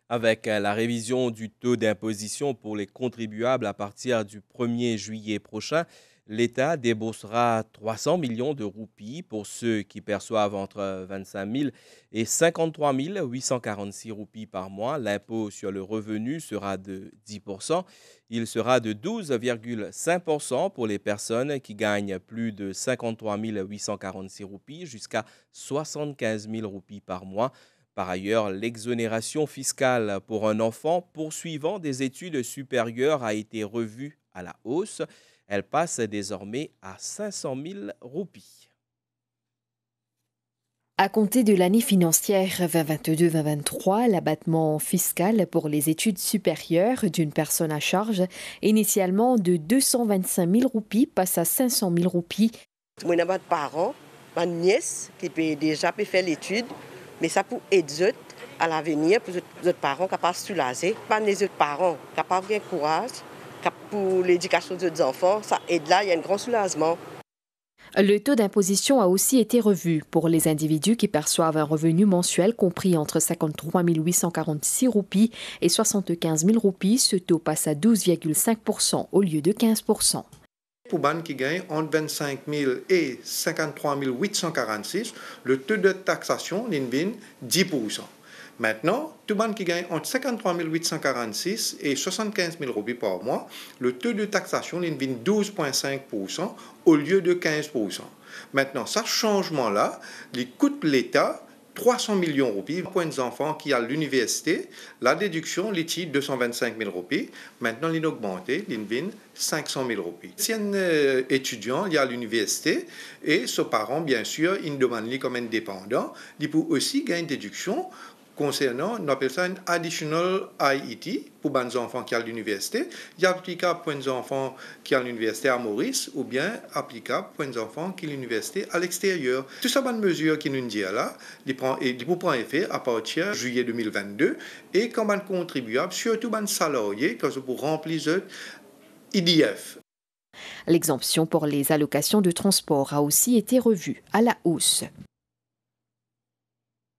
Avec la révision du taux d'imposition pour les contribuables à partir du 1er juillet prochain, l'État déboursera 300 millions de roupies pour ceux qui perçoivent entre 25 000 et 53 846 roupies par mois. L'impôt sur le revenu sera de 10%. Il sera de 12,5% pour les personnes qui gagnent plus de 53 846 roupies jusqu'à 75 000 roupies par mois. Par ailleurs, l'exonération fiscale pour un enfant poursuivant des études supérieures a été revue à la hausse. Elle passe désormais à 500 000 roupies. À compter de l'année financière 2022-2023, l'abattement fiscal pour les études supérieures d'une personne à charge, initialement de 225 000 roupies, passe à 500 000 roupies. Moi, j'ai des parents, ma nièce qui peut déjà faire l'étude, mais ça pour aider à l'avenir, pour les autres parents capables de soulager. Pas les autres parents capables de courage pour l'éducation des enfants, ça aide là, il y a un grand soulagement. Le taux d'imposition a aussi été revu pour les individus qui perçoivent un revenu mensuel compris entre 53 846 roupies et 75 000 roupies. Ce taux passe à 12,5% au lieu de 15%. Pour les gens qui gagnent entre 25 000 et 53 846, le taux de taxation est de 10%. Maintenant, tout le monde qui gagne entre 53 846 et 75 000 roupies par mois, le taux de taxation est de 12,5% au lieu de 15%. Maintenant, ce changement-là, il coûte l'État 300 millions de roupies pour les enfants qui à l'université. La déduction, est 225 000 roupies. Maintenant, il a augmenté, il est 500 000 roupies. Si un étudiant il est à l'université et ses parents, bien sûr, ils demandent comme indépendant, il peut aussi gagner une déduction concernant, on appelle ça un additional IET pour les enfants qui sont à l'université. Il est applicable pour les enfants qui sont à l'université à Maurice ou bien applicable pour les enfants qui sont à l'université à l'extérieur. Tout ça, bonne mesure qui nous dit là, il prend effet à partir de juillet 2022 et comme un contribuable, surtout les salariés, pour remplir IDF. L'exemption pour les allocations de transport a aussi été revue à la hausse.